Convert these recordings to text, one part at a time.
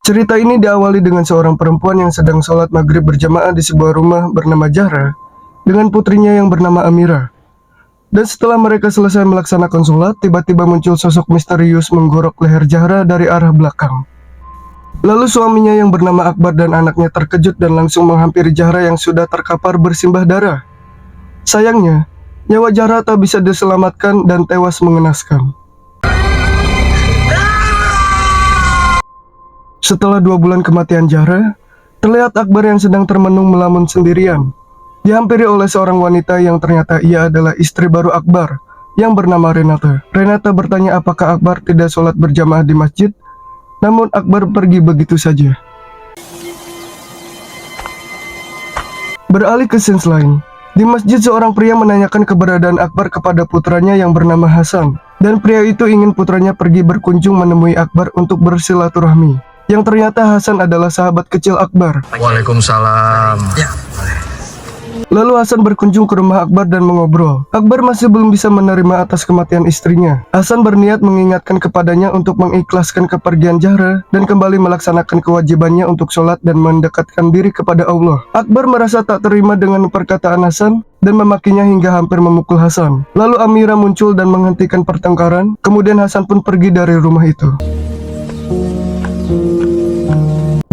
Cerita ini diawali dengan seorang perempuan yang sedang sholat maghrib berjamaah di sebuah rumah bernama Zahra dengan putrinya yang bernama Amira. Dan setelah mereka selesai melaksanakan sholat, tiba-tiba muncul sosok misterius menggorok leher Zahra dari arah belakang. Lalu suaminya yang bernama Akbar dan anaknya terkejut dan langsung menghampiri Zahra yang sudah terkapar bersimbah darah. Sayangnya, nyawa Zahra tak bisa diselamatkan dan tewas mengenaskan. Setelah 2 bulan kematian Zahra, terlihat Akbar yang sedang termenung melamun sendirian. Dihampiri oleh seorang wanita yang ternyata ia adalah istri baru Akbar, yang bernama Renata. Renata bertanya apakah Akbar tidak sholat berjamaah di masjid, namun Akbar pergi begitu saja. Beralih ke scenes lain. Di masjid seorang pria menanyakan keberadaan Akbar kepada putranya yang bernama Hasan. Dan pria itu ingin putranya pergi berkunjung menemui Akbar untuk bersilaturahmi. Yang ternyata Hasan adalah sahabat kecil Akbar. Waalaikumsalam. Ya. Lalu Hasan berkunjung ke rumah Akbar dan mengobrol. Akbar masih belum bisa menerima atas kematian istrinya. Hasan berniat mengingatkan kepadanya untuk mengikhlaskan kepergian Zahra dan kembali melaksanakan kewajibannya untuk sholat dan mendekatkan diri kepada Allah. Akbar merasa tak terima dengan perkataan Hasan dan memakinya hingga hampir memukul Hasan. Lalu Amira muncul dan menghentikan pertengkaran. Kemudian Hasan pun pergi dari rumah itu.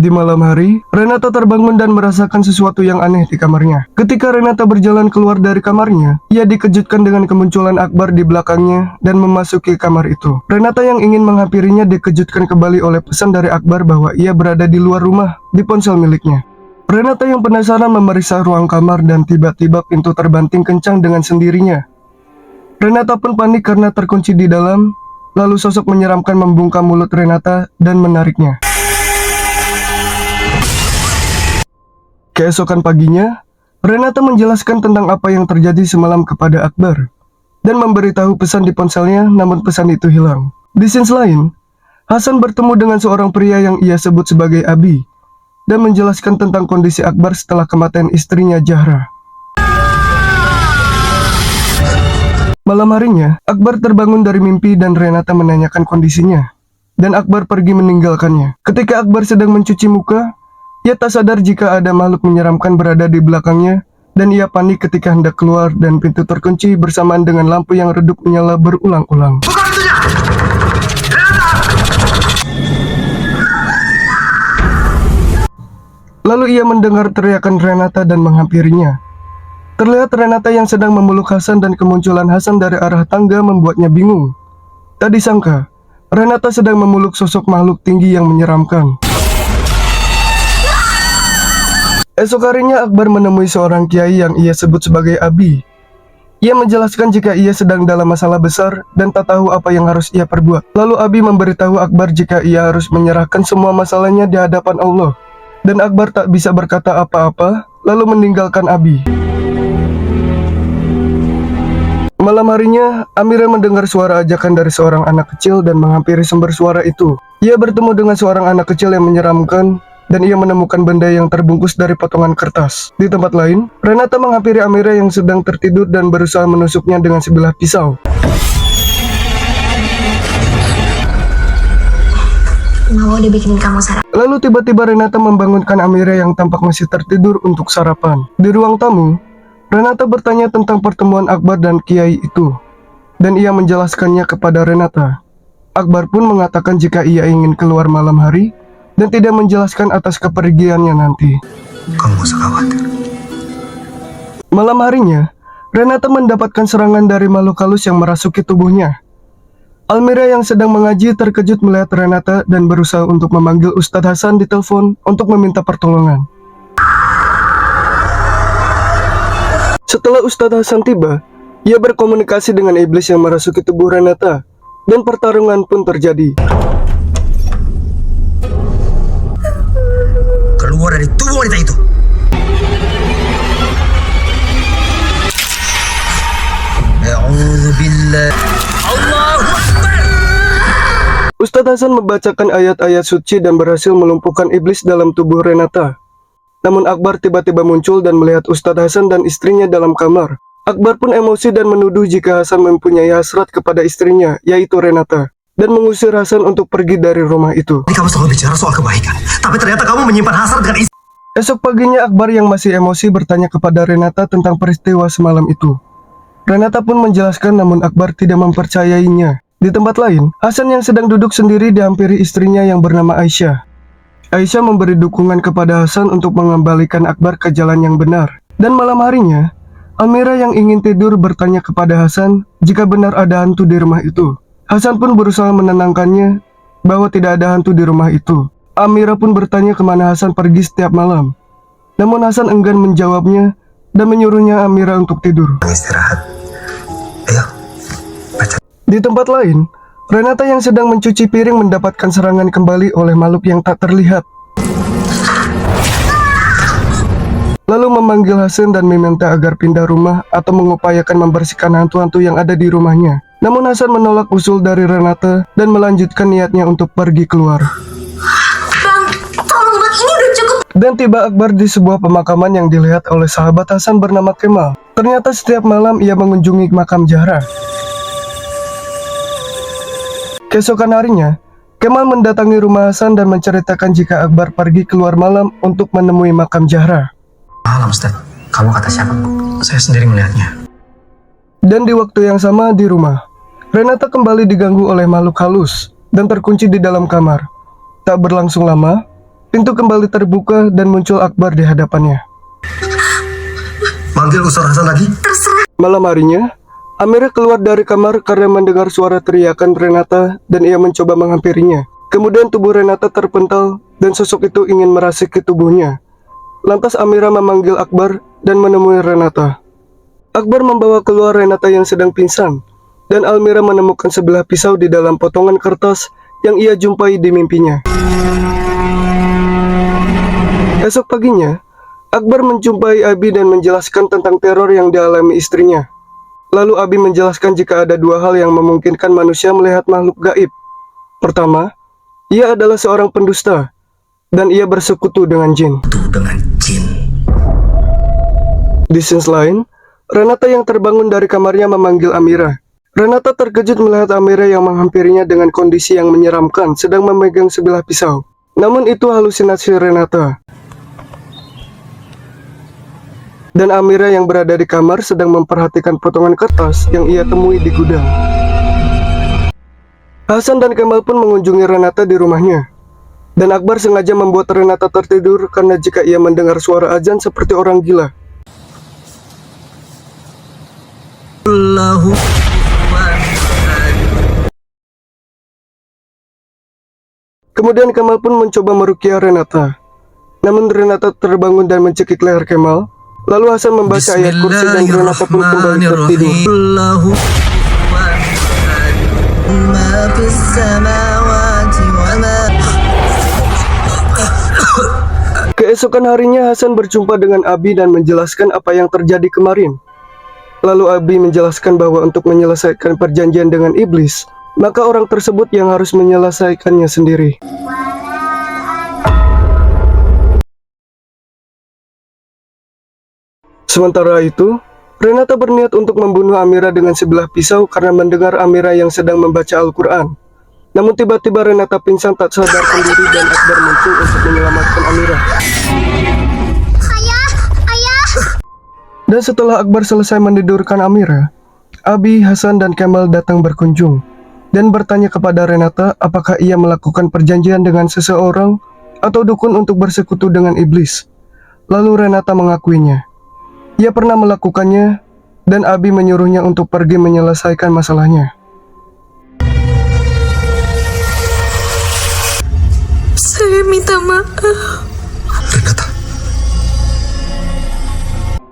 Di malam hari, Renata terbangun dan merasakan sesuatu yang aneh di kamarnya. Ketika Renata berjalan keluar dari kamarnya, ia dikejutkan dengan kemunculan Akbar di belakangnya dan memasuki kamar itu. Renata yang ingin menghampirinya dikejutkan kembali oleh pesan dari Akbar bahwa ia berada di luar rumah, di ponsel miliknya. Renata yang penasaran memeriksa ruang kamar dan tiba-tiba pintu terbanting kencang dengan sendirinya. Renata pun panik karena terkunci di dalam, lalu sosok menyeramkan membungkam mulut Renata dan menariknya. Keesokan paginya, Renata menjelaskan tentang apa yang terjadi semalam kepada Akbar dan memberitahu pesan di ponselnya, namun pesan itu hilang. Di scenes lain, Hasan bertemu dengan seorang pria yang ia sebut sebagai Abi dan menjelaskan tentang kondisi Akbar setelah kematian istrinya Zahra. Malam harinya, Akbar terbangun dari mimpi dan Renata menanyakan kondisinya, dan Akbar pergi meninggalkannya. Ketika Akbar sedang mencuci muka, ia tak sadar jika ada makhluk menyeramkan berada di belakangnya, dan ia panik ketika hendak keluar dan pintu terkunci bersamaan dengan lampu yang redup menyala berulang-ulang. Lalu ia mendengar teriakan Renata dan menghampirinya. Terlihat Renata yang sedang memeluk Hasan dan kemunculan Hasan dari arah tangga membuatnya bingung. Tak disangka, Renata sedang memeluk sosok makhluk tinggi yang menyeramkan. Esok harinya Akbar menemui seorang kiai yang ia sebut sebagai Abi. Ia menjelaskan jika ia sedang dalam masalah besar dan tak tahu apa yang harus ia perbuat. Lalu Abi memberitahu Akbar jika ia harus menyerahkan semua masalahnya di hadapan Allah. Dan Akbar tak bisa berkata apa-apa, lalu meninggalkan Abi. Malam harinya, Amira mendengar suara ajakan dari seorang anak kecil dan menghampiri sumber suara itu. Ia bertemu dengan seorang anak kecil yang menyeramkan, dan ia menemukan benda yang terbungkus dari potongan kertas. Di tempat lain, Renata menghampiri Amira yang sedang tertidur dan berusaha menusuknya dengan sebilah pisau. Mau dibikinin kamu sarapan. Lalu tiba-tiba Renata membangunkan Amira yang tampak masih tertidur untuk sarapan. Di ruang tamu, Renata bertanya tentang pertemuan Akbar dan Kiai itu, dan ia menjelaskannya kepada Renata. Akbar pun mengatakan jika ia ingin keluar malam hari, dan tidak menjelaskan atas kepergiannya nanti. Kamu usah khawatir. Malam harinya, Renata mendapatkan serangan dari makhluk halus yang merasuki tubuhnya. Almira yang sedang mengaji terkejut melihat Renata dan berusaha untuk memanggil Ustadz Hasan di telepon untuk meminta pertolongan. Setelah Ustadz Hasan tiba, ia berkomunikasi dengan iblis yang merasuki tubuh Renata, dan pertarungan pun terjadi. Keluar dari tubuh wanita itu. A'udzubillah. Allahu Akbar. Ustadz Hasan membacakan ayat-ayat suci dan berhasil melumpuhkan iblis dalam tubuh Renata. Namun Akbar tiba-tiba muncul dan melihat Ustadz Hasan dan istrinya dalam kamar. Akbar pun emosi dan menuduh jika Hasan mempunyai hasrat kepada istrinya, yaitu Renata. dan mengusir Hasan untuk pergi dari rumah itu. Ini kamu selalu bicara soal kebaikan, tapi ternyata kamu menyimpan hasrat dengan istri. Esok paginya Akbar yang masih emosi bertanya kepada Renata tentang peristiwa semalam itu. Renata pun menjelaskan, namun Akbar tidak mempercayainya. Di tempat lain, Hasan yang sedang duduk sendiri dihampiri istrinya yang bernama Aisyah. Aisyah memberi dukungan kepada Hasan untuk mengembalikan Akbar ke jalan yang benar. Dan malam harinya, Amira yang ingin tidur bertanya kepada Hasan jika benar ada hantu di rumah itu. Hasan pun berusaha menenangkannya bahwa tidak ada hantu di rumah itu. Amira pun bertanya kemana Hasan pergi setiap malam. Namun Hasan enggan menjawabnya dan menyuruhnya Amira untuk tidur. Istirahat. Ayo, baca. Di tempat lain, Renata yang sedang mencuci piring mendapatkan serangan kembali oleh makhluk yang tak terlihat. Lalu memanggil Hasan dan meminta agar pindah rumah atau mengupayakan membersihkan hantu-hantu yang ada di rumahnya. Namun Hasan menolak usul dari Renata dan melanjutkan niatnya untuk pergi keluar. Bang, tolong bang, ini udah cukup. Dan tiba Akbar di sebuah pemakaman yang dilihat oleh sahabat Hasan bernama Kemal. Ternyata setiap malam ia mengunjungi makam Zahra. Keesokan harinya, Kemal mendatangi rumah Hasan dan menceritakan jika Akbar pergi keluar malam untuk menemui makam Zahra. Malam, Ustaz. Kamu kata siapa? Saya sendiri melihatnya. Dan di waktu yang sama di rumah, Renata kembali diganggu oleh makhluk halus dan terkunci di dalam kamar. Tak berlangsung lama, pintu kembali terbuka dan muncul Akbar di hadapannya. Manggil Ustaz Hasan lagi? Malam harinya, Amira keluar dari kamar karena mendengar suara teriakan Renata dan ia mencoba menghampirinya. Kemudian tubuh Renata terpental dan sosok itu ingin merasuki tubuhnya. Lantas Amira memanggil Akbar dan menemui Renata. Akbar membawa keluar Renata yang sedang pingsan, dan Almira menemukan sebilah pisau di dalam potongan kertas yang ia jumpai di mimpinya. Esok paginya, Akbar menjumpai Abi dan menjelaskan tentang teror yang dialami istrinya. Lalu Abi menjelaskan jika ada dua hal yang memungkinkan manusia melihat makhluk gaib. Pertama, ia adalah seorang pendusta, dan ia bersekutu dengan jin. Dengan jin. Di sisi lain, Renata yang terbangun dari kamarnya memanggil Amira. Renata terkejut melihat Amira yang menghampirinya dengan kondisi yang menyeramkan sedang memegang sebilah pisau. Namun itu halusinasi Renata. Dan Amira yang berada di kamar sedang memperhatikan potongan kertas yang ia temui di gudang. Hasan dan Kemal pun mengunjungi Renata di rumahnya. Dan Akbar sengaja membuat Renata tertidur karena jika ia mendengar suara azan seperti orang gila. Kemudian Kemal pun mencoba meruqyah Renata. Namun Renata terbangun dan mencekik leher Kemal. Lalu Hasan membaca ayat kursi dan Renata pun kembali tertidur. Keesokan harinya Hasan berjumpa dengan Abi dan menjelaskan apa yang terjadi kemarin. Lalu Abi menjelaskan bahwa untuk menyelesaikan perjanjian dengan iblis, maka orang tersebut yang harus menyelesaikannya sendiri. Sementara itu, Renata berniat untuk membunuh Amira dengan sebilah pisau karena mendengar Amira yang sedang membaca Al-Quran. Namun tiba-tiba Renata pingsan tak sadarkan diri dan Akbar muncul untuk menyelamatkan Amira. Ayah. Dan setelah Akbar selesai menidurkan Amira, Abi, Hasan, dan Kemal datang berkunjung dan bertanya kepada Renata apakah ia melakukan perjanjian dengan seseorang atau dukun untuk bersekutu dengan iblis. Lalu Renata mengakuinya. Ia pernah melakukannya dan Abi menyuruhnya untuk pergi menyelesaikan masalahnya. Saya minta maaf. Renata.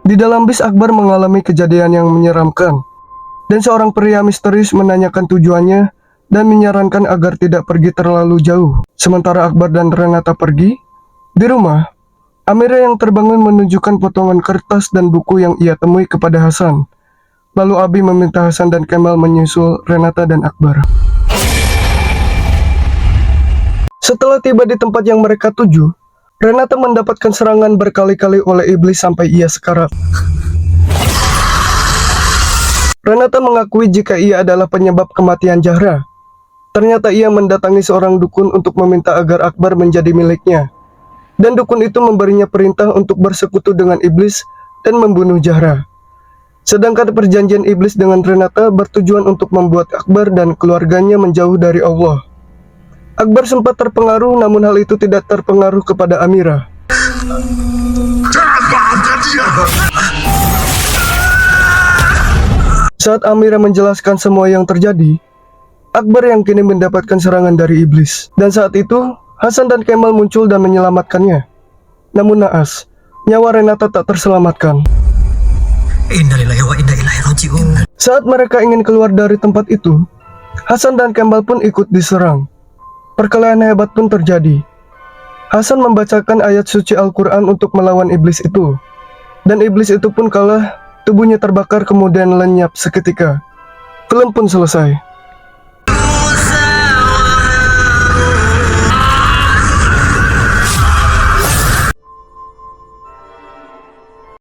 Di dalam bis Akbar mengalami kejadian yang menyeramkan. Dan seorang pria misterius menanyakan tujuannya dan menyarankan agar tidak pergi terlalu jauh. Sementara Akbar dan Renata pergi, di rumah, Amira yang terbangun menunjukkan potongan kertas dan buku yang ia temui kepada Hasan. Lalu Abi meminta Hasan dan Kemal menyusul Renata dan Akbar. Setelah tiba di tempat yang mereka tuju, Renata mendapatkan serangan berkali-kali oleh iblis sampai ia sekarat. Renata mengakui jika ia adalah penyebab kematian Zahra. Ternyata ia mendatangi seorang dukun untuk meminta agar Akbar menjadi miliknya. Dan dukun itu memberinya perintah untuk bersekutu dengan iblis dan membunuh Zahra. Sedangkan perjanjian iblis dengan Renata bertujuan untuk membuat Akbar dan keluarganya menjauh dari Allah. Akbar sempat terpengaruh, namun hal itu tidak terpengaruh kepada Amira. Saat Amira menjelaskan semua yang terjadi, Akbar yang kini mendapatkan serangan dari iblis. Dan saat itu, Hasan dan Kemal muncul dan menyelamatkannya. Namun naas, nyawa Renata tak terselamatkan. Innalillahi wa inna ilaihi raji'un. Saat mereka ingin keluar dari tempat itu, Hasan dan Kemal pun ikut diserang. Perkelahian hebat pun terjadi. Hasan membacakan ayat suci Al-Quran untuk melawan iblis itu. Dan iblis itu pun kalah, tubuhnya terbakar kemudian lenyap seketika. Film pun selesai.